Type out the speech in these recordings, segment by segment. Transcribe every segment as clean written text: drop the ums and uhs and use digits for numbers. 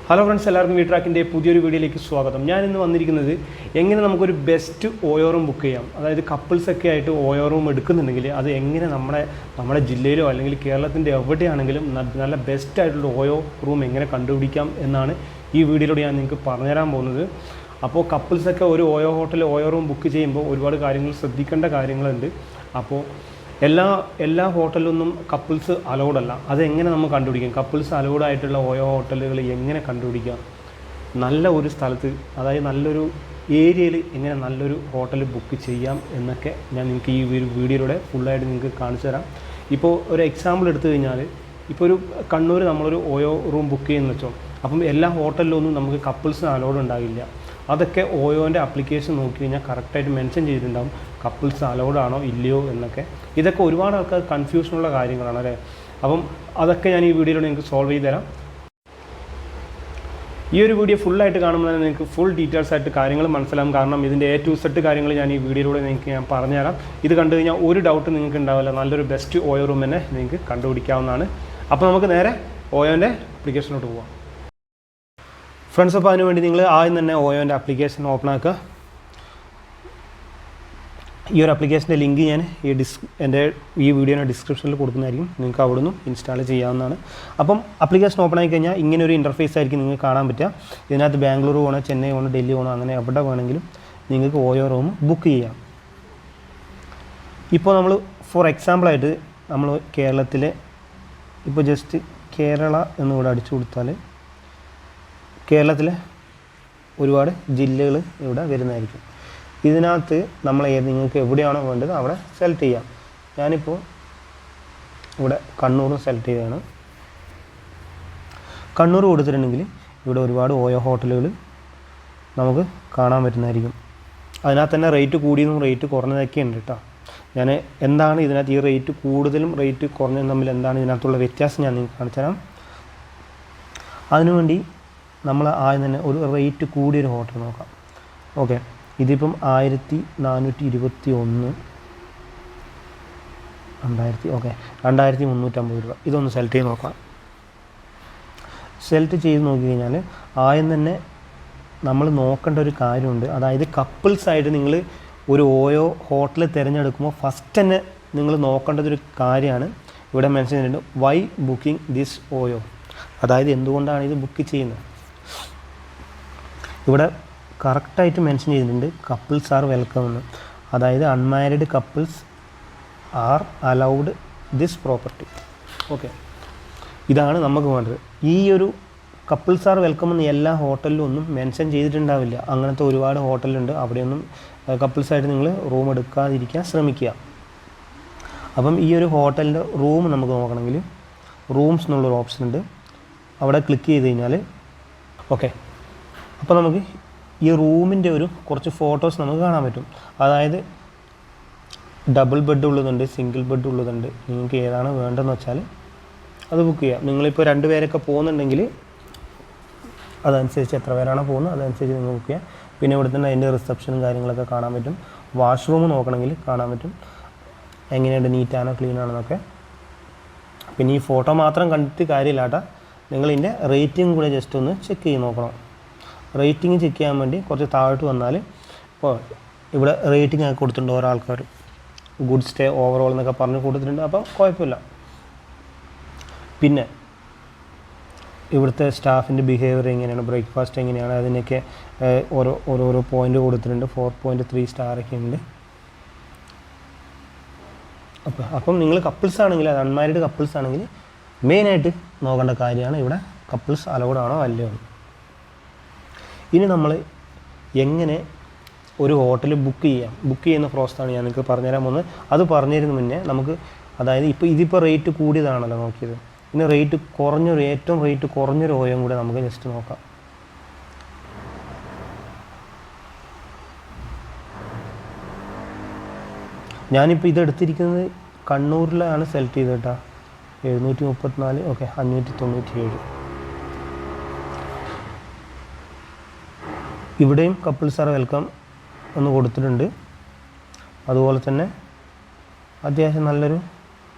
Hello friends, എല്ലാവർക്കും വീട്രാക്കിൻ്റെ പുതിയൊരു വീഡിയോയിലേക്ക് സ്വാഗതം. ഞാൻ ഇന്ന് വന്നിരിക്കുന്നത് എങ്ങനെ നമുക്കൊരു ബെസ്റ്റ് ഓയോ റൂം ബുക്ക് ചെയ്യാം. അതായത് കപ്പിൾസൊക്കെ ആയിട്ട് ഓയോ റൂം എടുക്കുന്നുണ്ടെങ്കിൽ അത് എങ്ങനെ നമ്മുടെ ജില്ലയിലോ അല്ലെങ്കിൽ കേരളത്തിൻ്റെ എവിടെയാണെങ്കിലും നല്ല ബെസ്റ്റ് ആയിട്ടുള്ള ഓയോ റൂം എങ്ങനെ കണ്ടുപിടിക്കാം എന്നാണ് ഈ വീഡിയോയിലൂടെ ഞാൻ നിങ്ങൾക്ക് പറഞ്ഞുതരാൻ പോകുന്നത്. അപ്പോൾ കപ്പിൾസൊക്കെ ഒരു ഓയോ ഓയോ റൂം ബുക്ക് ചെയ്യുമ്പോൾ ഒരുപാട് കാര്യങ്ങൾ ശ്രദ്ധിക്കേണ്ട കാര്യങ്ങളുണ്ട്. അപ്പോൾ എല്ലാ ഹോട്ടലിലൊന്നും കപ്പിൾസ് അലൗഡ് അല്ല. അതെങ്ങനെ നമുക്ക് കണ്ടുപിടിക്കാം? കപ്പിൾസ് അലൗഡ് ആയിട്ടുള്ള ഓയോ ഹോട്ടലുകൾ എങ്ങനെ കണ്ടുപിടിക്കാം? നല്ല ഒരു സ്ഥലത്ത്, അതായത് നല്ലൊരു ഏരിയയിൽ എങ്ങനെ നല്ലൊരു ഹോട്ടൽ ബുക്ക് ചെയ്യാം എന്നൊക്കെ ഞാൻ നിങ്ങൾക്ക് ഈ ഒരു വീഡിയോയിലൂടെ ഫുള്ളായിട്ട് നിങ്ങൾക്ക് കാണിച്ചു തരാം. ഇപ്പോൾ ഒരു എക്സാമ്പിൾ എടുത്തു കഴിഞ്ഞാൽ, ഇപ്പോൾ ഒരു കണ്ണൂർ നമ്മളൊരു ഓയോ റൂം ബുക്ക് ചെയ്യുന്ന വെച്ചോ. അപ്പം എല്ലാ ഹോട്ടലിലൊന്നും നമുക്ക് കപ്പിൾസിന് അലൗഡ് ഉണ്ടാകില്ല. അതൊക്കെ ഓയോൻ്റെ ആപ്ലിക്കേഷൻ നോക്കി കഴിഞ്ഞാൽ കറക്റ്റായിട്ട് മെൻഷൻ ചെയ്തിട്ടുണ്ടാകും കപ്പിൾസ് അലൗഡ് ആണോ ഇല്ലയോ എന്നൊക്കെ. ഇതൊക്കെ ഒരുപാട് ആൾക്കാർ കൺഫ്യൂഷനുള്ള കാര്യങ്ങളാണ് അല്ലേ. അപ്പം അതൊക്കെ ഞാൻ ഈ വീഡിയോയിലൂടെ നിങ്ങൾക്ക് സോൾവ് ചെയ്ത് തരാം. ഈ ഒരു വീഡിയോ ഫുള്ളായിട്ട് കാണുമ്പോൾ തന്നെ നിങ്ങൾക്ക് ഫുൾ ഡീറ്റെയിൽസ് ആയിട്ട് കാര്യങ്ങൾ മനസ്സിലാകും. കാരണം ഇതിൻ്റെ A to Z കാര്യങ്ങൾ ഞാൻ ഈ വീഡിയോയിലൂടെ ഞാൻ പറഞ്ഞുതരാം. ഇത് കണ്ടു കഴിഞ്ഞാൽ ഒരു ഡൗട്ട് നിങ്ങൾക്ക് ഉണ്ടാവില്ല. നല്ലൊരു ബെസ്റ്റ് ഓയോ റൂം തന്നെ നിങ്ങൾക്ക് കണ്ടുപിടിക്കാവുന്നതാണ്. അപ്പോൾ നമുക്ക് നേരെ ഓയോൻ്റെ ആപ്ലിക്കേഷനോട്ട് പോകാം. ഫ്രണ്ട്സ്, അപ്പോൾ അതിനുവേണ്ടി നിങ്ങൾ ആദ്യം തന്നെ ഓയോൻ്റെ ആപ്ലിക്കേഷൻ ഓപ്പൺ ആക്കുക. ഈ ഒരു ആപ്ലിക്കേഷൻ്റെ ലിങ്ക് ഞാൻ എൻ്റെ ഈ വീഡിയോയുടെ ഡിസ്ക്രിപ്ഷനിൽ കൊടുക്കുന്നതായിരിക്കും. നിങ്ങൾക്ക് അവിടെ നിന്നും ഇൻസ്റ്റാൾ ചെയ്യാവുന്നതാണ്. അപ്പം ആപ്ലിക്കേഷൻ ഓപ്പൺ ആയി കഴിഞ്ഞാൽ ഇങ്ങനെ ഒരു ഇൻ്റർഫേസ് ആയിരിക്കും നിങ്ങൾക്ക് കാണാൻ പറ്റുക. ഇതിനകത്ത് ബാംഗ്ലൂർ പോകണോ, ചെന്നൈ പോകണോ, ഡൽഹി പോകണോ, അങ്ങനെ എവിടെ വേണമെങ്കിലും നിങ്ങൾക്ക് ഓയോ റൂം ബുക്ക് ചെയ്യാം. ഇപ്പോൾ നമ്മൾ ഫോർ എക്സാമ്പിളായിട്ട് നമ്മൾ കേരളത്തിലെ ഇപ്പോൾ ജസ്റ്റ് കേരള എന്നിവിടെ അടിച്ചു കൊടുത്താൽ കേരളത്തിലെ ഒരുപാട് ജില്ലകൾ ഇവിടെ വരുന്നതായിരിക്കും. ഇതിനകത്ത് നിങ്ങൾക്ക് എവിടെയാണോ വേണ്ടത് അവിടെ സെലക്ട് ചെയ്യാം. ഞാനിപ്പോൾ ഇവിടെ കണ്ണൂർ സെലക്ട് ചെയ്യുകയാണ്. കണ്ണൂർ കൊടുത്തിട്ടുണ്ടെങ്കിൽ ഇവിടെ ഒരുപാട് ഓയോ ഹോട്ടലുകൾ നമുക്ക് കാണാൻ പറ്റുന്നതായിരിക്കും. അതിനകത്ത് തന്നെ റേറ്റ് കൂടിയതും റേറ്റ് കുറഞ്ഞതൊക്കെ ഉണ്ട് കേട്ടോ. ഞാൻ എന്താണ് ഇതിനകത്ത് ഈ റേറ്റ് കൂടുതലും റേറ്റ് കുറഞ്ഞതും തമ്മിൽ എന്താണ് ഇതിനകത്തുള്ള വ്യത്യാസം ഞാൻ നിങ്ങൾക്ക് കാണിച്ചു തരാം. അതിനുവേണ്ടി നമ്മൾ ആദ്യം തന്നെ ഒരു റേറ്റ് കൂടിയൊരു ഹോട്ടൽ നോക്കാം. ഓക്കെ, ഇതിപ്പം 1421 2350 രൂപ. ഇതൊന്ന് സെലക്ട് ചെയ്ത് നോക്കാം. സെലക്ട് ചെയ്ത് നോക്കി കഴിഞ്ഞാൽ ആദ്യം തന്നെ നമ്മൾ നോക്കേണ്ട ഒരു കാര്യമുണ്ട്. അതായത് കപ്പിൾസായിട്ട് നിങ്ങൾ ഒരു ഓയോ ഹോട്ടൽ തിരഞ്ഞെടുക്കുമ്പോൾ ഫസ്റ്റ് തന്നെ നിങ്ങൾ നോക്കേണ്ടതൊരു കാര്യമാണ്. ഇവിടെ മെൻഷൻ ചെയ്തിട്ടുണ്ട് വൈ ബുക്കിംഗ് ദിസ് ഓയോ. അതായത് എന്തുകൊണ്ടാണ് ഇത് ബുക്ക് ചെയ്യുന്നത്. ഇവിടെ കറക്റ്റായിട്ട് മെൻഷൻ ചെയ്തിട്ടുണ്ട് കപ്പിൾസ് ആർ വെൽക്കം എന്ന്. അതായത് unmarried couples are allowed this property. Okay, ഇതാണ് നമുക്ക് വേണ്ടത്. ഈ ഒരു കപ്പിൾസ് ആർ വെൽക്കം എന്ന് എല്ലാ ഹോട്ടലിലും ഒന്നും മെൻഷൻ ചെയ്തിട്ടുണ്ടാവില്ല. അങ്ങനത്തെ ഒരുപാട് ഹോട്ടലുണ്ട്. അവിടെയൊന്നും കപ്പിൾസായിട്ട് നിങ്ങൾ റൂം എടുക്കാതിരിക്കാൻ ശ്രമിക്കുക. അപ്പം ഈ ഒരു ഹോട്ടലിൻ്റെ റൂം നമുക്ക് നോക്കണമെങ്കിൽ റൂംസ് എന്നുള്ളൊരു ഓപ്ഷൻ ഉണ്ട്. അവിടെ ക്ലിക്ക് ചെയ്ത് കഴിഞ്ഞാൽ ഓക്കെ, അപ്പോൾ നമുക്ക് ഈ റൂമിൻ്റെ കുറച്ച് ഫോട്ടോസ് നമുക്ക് കാണാൻ പറ്റും. അതായത് ഡബിൾ ബെഡ് ഉള്ളതുണ്ട്, സിംഗിൾ ബെഡ് ഉള്ളതുണ്ട്. നിങ്ങൾക്ക് ഏതാണ് വേണ്ടതെന്ന് വെച്ചാൽ അത് ബുക്ക് ചെയ്യാം. നിങ്ങളിപ്പോൾ 2 പേരൊക്കെ പോകുന്നുണ്ടെങ്കിൽ അതനുസരിച്ച് എത്ര പേരാണോ പോകുന്നത് അതനുസരിച്ച് നിങ്ങൾ ബുക്ക് ചെയ്യാം. പിന്നെ ഇവിടെ തന്നെ അതിൻ്റെ റിസപ്ഷനും കാര്യങ്ങളൊക്കെ കാണാൻ പറ്റും. വാഷ്റൂം നോക്കണമെങ്കിൽ കാണാൻ പറ്റും എങ്ങനെയുണ്ട്, നീറ്റാണോ ക്ലീൻ ആണെന്നൊക്കെ. പിന്നെ ഈ ഫോട്ടോ മാത്രം കണ്ടിട്ട് കാര്യമില്ല കേട്ടോ, നിങ്ങളിതിൻ്റെ റേറ്റിംഗ് കൂടെ ജസ്റ്റ് ഒന്ന് ചെക്ക് ചെയ്ത് നോക്കണം. റേറ്റിംഗ് ചെക്ക് ചെയ്യാൻ വേണ്ടി കുറച്ച് താഴോട്ട് വന്നാൽ ഇപ്പോൾ ഇവിടെ റേറ്റിംഗ് ഒക്കെ കൊടുത്തിട്ടുണ്ട്. ഓരോ ആൾക്കാർ ഗുഡ് സ്റ്റേ ഓവറോൾ എന്നൊക്കെ പറഞ്ഞ് കൊടുത്തിട്ടുണ്ട്. അപ്പം കുഴപ്പമില്ല. പിന്നെ ഇവിടുത്തെ സ്റ്റാഫിൻ്റെ ബിഹേവിയർ എങ്ങനെയാണ്, ബ്രേക്ക്ഫാസ്റ്റ് എങ്ങനെയാണ്, അതിനൊക്കെ ഓരോ പോയിൻ്റ് കൊടുത്തിട്ടുണ്ട്. 4.3 സ്റ്റാറൊക്കെ ഉണ്ട്. അപ്പം നിങ്ങൾ കപ്പിൾസ് ആണെങ്കിൽ, അത് അൺമാരീഡ് കപ്പിൾസ് ആണെങ്കിൽ മെയിനായിട്ട് നോക്കേണ്ട കാര്യമാണ് ഇവിടെ കപ്പിൾസ് അലൗഡ് ആണോ അല്ലയോ. ഇനി നമ്മൾ എങ്ങനെ ഒരു ഹോട്ടൽ ബുക്ക് ചെയ്യുന്ന പ്രോസസ്സാണ് ഞാൻ നിങ്ങൾക്ക് പറഞ്ഞുതരാൻ പോകുന്നത്. അത് പറഞ്ഞിരുന്ന മുന്നേ നമുക്ക്, അതായത് ഇതിപ്പോൾ റേറ്റ് കൂടിയതാണല്ലോ നോക്കിയത്. ഇനി ഏറ്റവും റേറ്റ് കുറഞ്ഞൊരു ഓയം കൂടെ നമുക്ക് ജസ്റ്റ് നോക്കാം. ഞാനിപ്പോൾ ഇതെടുത്തിരിക്കുന്നത് കണ്ണൂരിലാണ് സെലക്ട് ചെയ്തത് കേട്ടോ. 734. ഓക്കെ, 597. ഇവിടെയും കപ്പിൾസ് ആർ വെൽക്കം എന്ന് കൊടുത്തിട്ടുണ്ട്. അതുപോലെ തന്നെ അത്യാവശ്യം നല്ലൊരു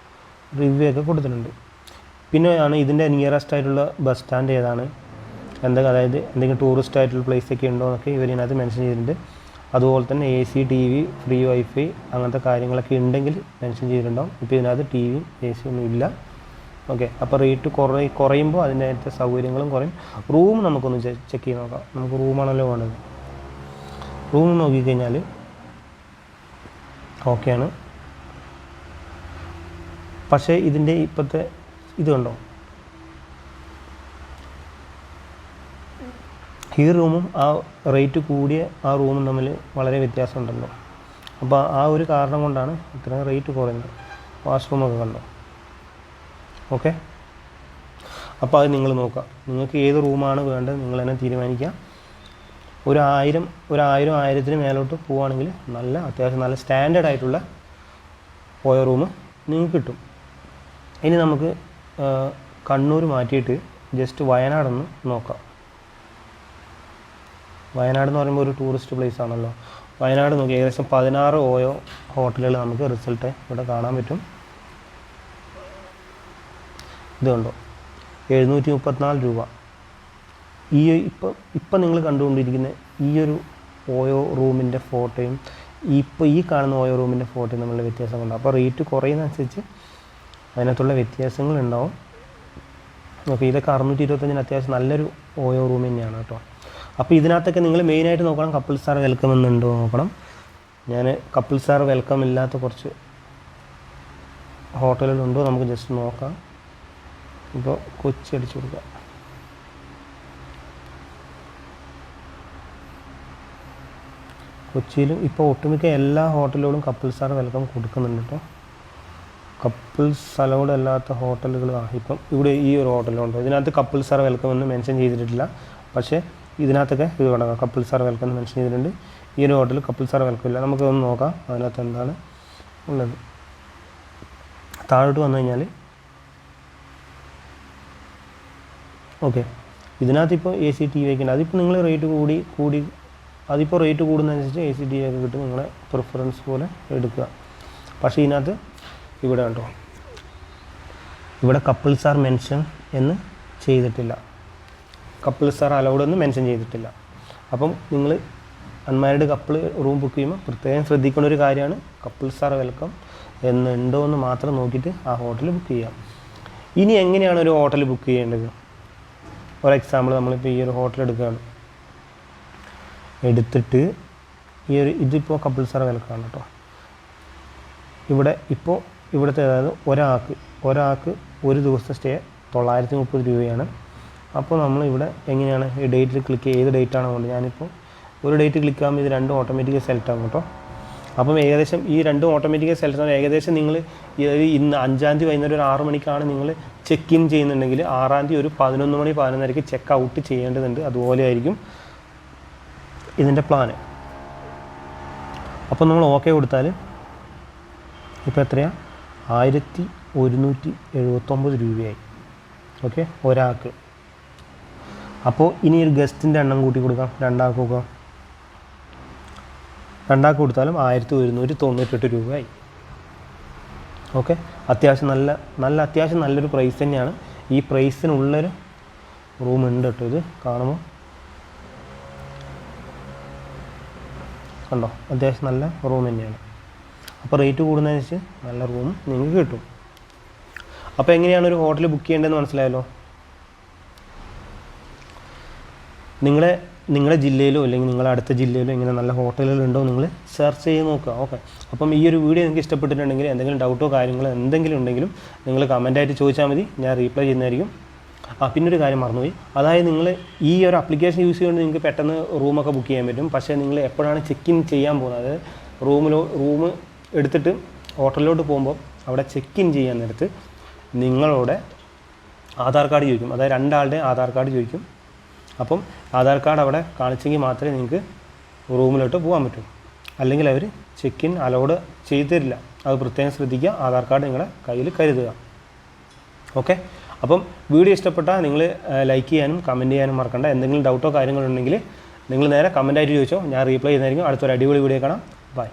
റിവ്യൂ ഒക്കെ കൊടുത്തിട്ടുണ്ട്. പിന്നെയാണ് ഇതിൻ്റെ നിയറസ്റ്റ് ആയിട്ടുള്ള ബസ് സ്റ്റാൻഡ് ഏതാണ്, അതായത് എന്തെങ്കിലും ടൂറിസ്റ്റ് ആയിട്ടുള്ള പ്ലേസൊക്കെ ഉണ്ടോ എന്നൊക്കെ ഇവരിനകത്ത് മെൻഷൻ ചെയ്തിട്ടുണ്ട്. അതുപോലെ തന്നെ AC, TV, ഫ്രീ വൈഫൈ അങ്ങനത്തെ കാര്യങ്ങളൊക്കെ ഉണ്ടെങ്കിൽ മെൻഷൻ ചെയ്തിട്ടുണ്ടാവും. ഇപ്പോൾ ഇതിനകത്ത് TV, AC ഒന്നും ഇല്ല. ഓക്കെ, അപ്പോൾ റേറ്റ് കുറയുമ്പോൾ അതിൻ്റെ സൗകര്യങ്ങളും കുറയും. റൂം നമുക്കൊന്ന് ചെക്ക് ചെയ്ത് നോക്കാം. നമുക്ക് റൂമാണല്ലോ വേണ്ടത്. റൂം നോക്കിക്കഴിഞ്ഞാൽ ഓക്കെയാണ്. പക്ഷേ ഇതിൻ്റെ ഇപ്പോഴത്തെ ഇത് കണ്ടോ, ഈ റൂമും ആ റേറ്റ് കൂടിയ ആ റൂമും തമ്മിൽ വളരെ വ്യത്യാസമുണ്ടല്ലോ. അപ്പോൾ ആ ഒരു കാരണം കൊണ്ടാണ് ഇത്രയും റേറ്റ് കുറയുന്നത്. വാഷ്റൂമൊക്കെ കണ്ടോ. ഓക്കെ, അപ്പോൾ അത് നിങ്ങൾ നോക്കുക. നിങ്ങൾക്ക് ഏത് റൂമാണ് വേണ്ടത് നിങ്ങൾ തന്നെ തീരുമാനിക്കുക. ഒരു 1000 മേലോട്ട് പോവുകയാണെങ്കിൽ അത്യാവശ്യം നല്ല സ്റ്റാൻഡേർഡ് ആയിട്ടുള്ള ഓയോ റൂം നിങ്ങൾക്ക് കിട്ടും. ഇനി നമുക്ക് കണ്ണൂർ മാറ്റിയിട്ട് ജസ്റ്റ് വയനാടൊന്ന് നോക്കാം. വയനാട് എന്ന് പറയുമ്പോൾ ഒരു ടൂറിസ്റ്റ് പ്ലേസ് ആണല്ലോ. വയനാട് നോക്കി ഏകദേശം 16 ഓയോ ഹോട്ടലുകൾ നമുക്ക് റിസൾട്ട് ഇവിടെ കാണാൻ പറ്റും. ഇതുണ്ടോ, 734 രൂപ. ഈ ഇപ്പം നിങ്ങൾ കണ്ടുകൊണ്ടിരിക്കുന്ന ഈ ഒരു ഓയോ റൂമിൻ്റെ ഫോട്ടോയും ഈ കാണുന്ന ഓയോ റൂമിൻ്റെ ഫോട്ടോയും തമ്മിലുള്ള വ്യത്യാസമുണ്ട്. അപ്പോൾ റേറ്റ് കുറയുന്നതനുസരിച്ച് അതിനകത്തുള്ള വ്യത്യാസങ്ങളുണ്ടാവും. ഓക്കെ, ഇതൊക്കെ 625 അത്യാവശ്യം നല്ലൊരു ഓയോ റൂം തന്നെയാണ് കേട്ടോ. അപ്പോൾ ഇതിനകത്തൊക്കെ നിങ്ങൾ മെയിനായിട്ട് നോക്കണം, കപ്പിൾസ് ആർ വെൽക്കം എന്നുണ്ടോ നോക്കണം. ഞാൻ കപ്പിൾസ് ആർ വെൽക്കം ഇല്ലാത്ത കുറച്ച് ഹോട്ടലുകളുണ്ടോ നമുക്ക് ജസ്റ്റ് നോക്കാം. ഇപ്പോൾ കൊച്ചി അടിച്ചു കൊടുക്കാം. കൊച്ചിയിലും ഇപ്പോൾ ഒട്ടുമിക്ക എല്ലാ ഹോട്ടലുകളും കപ്പിൾസ് ആർ വെൽക്കം കൊടുക്കുന്നുണ്ട് കേട്ടോ. കപ്പിൾസ് അലൗഡ് അല്ലാത്ത ഹോട്ടലുകൾ ഇപ്പം ഇവിടെ ഈ ഒരു ഹോട്ടലുണ്ട്. ഇതിനകത്ത് കപ്പിൾസ് ആർ വെൽക്കം എന്ന് മെൻഷൻ ചെയ്തിട്ടില്ല. പക്ഷേ ഇതിനകത്തൊക്കെ ഇത് വേണം, കപ്പിൾസ് ആർ വെൽക്കം എന്ന് മെൻഷൻ ചെയ്തിട്ടുണ്ട്. ഈ ഒരു ഹോട്ടലിൽ കപ്പിൾസ് ആർ വെൽക്കം ഇല്ല. നമുക്കൊന്ന് നോക്കാം അതിനകത്ത് എന്താണ് ഉള്ളത്. താഴോട്ട് വന്നു കഴിഞ്ഞാൽ ഓക്കെ, ഇതിനകത്ത് ഇപ്പോൾ AC, TV ഒക്കെ ഉണ്ട്. അതിപ്പോൾ നിങ്ങൾ റേറ്റ് കൂടി അതിപ്പോൾ റേറ്റ് കൂടുന്നതനുസരിച്ച് AC, TV ഒക്കെ കിട്ടും. നിങ്ങളെ പ്രിഫറൻസ് പോലെ എടുക്കുക. പക്ഷേ ഇതിനകത്ത് ഇവിടെ ഉണ്ടോ, ഇവിടെ കപ്പിൾസ് ആർ മെൻഷൻ എന്ന് ചെയ്തിട്ടില്ല. കപ്പിൾസ് ആർ അലൗഡ് എന്ന് മെൻഷൻ ചെയ്തിട്ടില്ല. അപ്പം നിങ്ങൾ അൺമാരീഡ് കപ്പിൾ റൂം ബുക്ക് ചെയ്യുമ്പോൾ പ്രത്യേകം ശ്രദ്ധിക്കേണ്ട ഒരു കാര്യമാണ്, കപ്പിൾസ് ആർ വെൽക്കം എന്നുണ്ടോ എന്ന് മാത്രം നോക്കിയിട്ട് ആ ഹോട്ടൽ ബുക്ക് ചെയ്യാം. ഇനി എങ്ങനെയാണ് ഒരു ഹോട്ടൽ ബുക്ക് ചെയ്യേണ്ടത്? ഫോർ എക്സാമ്പിൾ നമ്മളിപ്പോൾ ഈ ഒരു ഹോട്ടൽ എടുത്തിട്ട് ഇതിപ്പോൾ കപ്പിൾസ് ആർ വെൽക്കം ആണ് കേട്ടോ. ഇവിടുത്തെ അതായത് ഒരാൾക്ക് ഒരു ദിവസത്തെ സ്റ്റേ 930 രൂപയാണ്. അപ്പോൾ നമ്മളിവിടെ എങ്ങനെയാണ് ഈ ഡേറ്റിൽ ക്ലിക്ക് ഏത് ഡേറ്റാണോ കൊണ്ട് ഞാനിപ്പോൾ ഒരു ഡേറ്റ് ക്ലിക്ക് ആകുമ്പോൾ ഇത് രണ്ടും ഓട്ടോമാറ്റിക്കായി സെലക്ട് ആകും കേട്ടോ. അപ്പം ഏകദേശം ഈ രണ്ടും ഓട്ടോമാറ്റിക്കായി സെലക്ട് ആകും. ഏകദേശം നിങ്ങൾ ഇന്ന് 5-ാം തീയതി വൈകുന്നേരം ഒരു 6 മണിക്കാണ് നിങ്ങൾ ചെക്ക് ഇൻ ചെയ്യുന്നുണ്ടെങ്കിൽ 6-ാം തീയതി ഒരു 11 മണി 11:30 ചെക്ക് ഔട്ട് ചെയ്യേണ്ടതുണ്ട്. അതുപോലെ ആയിരിക്കും ഇതിൻ്റെ പ്ലാന്. അപ്പോൾ നമ്മൾ ഓക്കെ കൊടുത്താൽ ഇപ്പോൾ എത്രയാണ്, 1179 രൂപയായി. ഓക്കെ, ഒരാൾക്ക്. അപ്പോൾ ഇനി ഒരു ഗസ്റ്റിൻ്റെ എണ്ണം കൂട്ടി കൊടുക്കാം. രണ്ടാൾക്ക് കൊടുത്താലും 1198 രൂപയായി. ഓക്കെ, അത്യാവശ്യം അത്യാവശ്യം നല്ലൊരു പ്രൈസ് തന്നെയാണ്. ഈ പ്രൈസിനുള്ളൊരു റൂം ഉണ്ട് കേട്ടോ. ഇത് കാണുമ്പോൾ കണ്ടോ, അത്യാവശ്യം നല്ല റൂം തന്നെയാണ്. അപ്പോൾ റേറ്റ് കൂടുന്നതനുസരിച്ച് നല്ല റൂം നിങ്ങൾക്ക് കിട്ടും. അപ്പോൾ എങ്ങനെയാണ് ഒരു ഹോട്ടൽ ബുക്ക് ചെയ്യേണ്ടതെന്ന് മനസ്സിലായല്ലോ. നിങ്ങളുടെ ജില്ലയിലോ അല്ലെങ്കിൽ നിങ്ങളുടെ അടുത്ത ജില്ലയിലോ ഇങ്ങനെ നല്ല ഹോട്ടലുകളുണ്ടോ നിങ്ങൾ സെർച്ച് ചെയ്ത് നോക്കുക. ഓക്കെ, അപ്പം ഈ ഒരു വീഡിയോ നിങ്ങൾക്ക് ഇഷ്ടപ്പെട്ടിട്ടുണ്ടെങ്കിൽ എന്തെങ്കിലും ഡൗട്ടോ കാര്യങ്ങളോ എന്തെങ്കിലും ഉണ്ടെങ്കിലും നിങ്ങൾ കമൻറ്റായിട്ട് ചോദിച്ചാൽ മതി, ഞാൻ റീപ്ലൈ ചെയ്യുന്നതായിരിക്കും. പിന്നൊരു കാര്യം മറന്നുപോയി, അതായത് നിങ്ങൾ ഈ ഒരു ആപ്ലിക്കേഷൻ യൂസ് ചെയ്യുകൊണ്ട് നിങ്ങൾക്ക് പെട്ടെന്ന് റൂമൊക്കെ ബുക്ക് ചെയ്യാൻ പറ്റും. പക്ഷേ നിങ്ങൾ എപ്പോഴാണ് ചെക്ക് ഇൻ ചെയ്യാൻ പോകുന്നത്, അതായത് റൂം എടുത്തിട്ട് ഹോട്ടലിലോട്ട് പോകുമ്പോൾ അവിടെ ചെക്ക് ഇൻ ചെയ്യാൻ നേരത്ത് നിങ്ങളുടെ ആധാർ കാർഡ് ചോദിക്കും. അതായത് രണ്ടാളുടെ ആധാർ കാർഡ് ചോദിക്കും. അപ്പം ആധാർ കാർഡ് അവിടെ കാണിച്ചെങ്കിൽ മാത്രമേ നിങ്ങൾക്ക് റൂമിലോട്ട് പോകാൻ പറ്റൂ. അല്ലെങ്കിൽ അവർ ചെക്ക് ഇൻ അലൗഡ് ചെയ്തു തരില്ല. അത് പ്രത്യേകം ശ്രദ്ധിക്കുക. ആധാർ കാർഡ് നിങ്ങളുടെ കയ്യിൽ കരുതുക. ഓക്കെ, അപ്പം വീഡിയോ ഇഷ്ടപ്പെട്ടാൽ നിങ്ങൾ ലൈക്ക് ചെയ്യാനും കമൻറ്റ് ചെയ്യാനും മറക്കണ്ട. എന്തെങ്കിലും ഡൗട്ടോ കാര്യങ്ങളുണ്ടെങ്കിൽ നിങ്ങൾ നേരെ കമൻറ്റായിട്ട് ചോദിച്ചോ, ഞാൻ റീപ്ലൈ ചെയ്യുന്നതായിരിക്കും. അടുത്തൊരു അടിപൊളി വീഡിയോ കാണാം. ബൈ.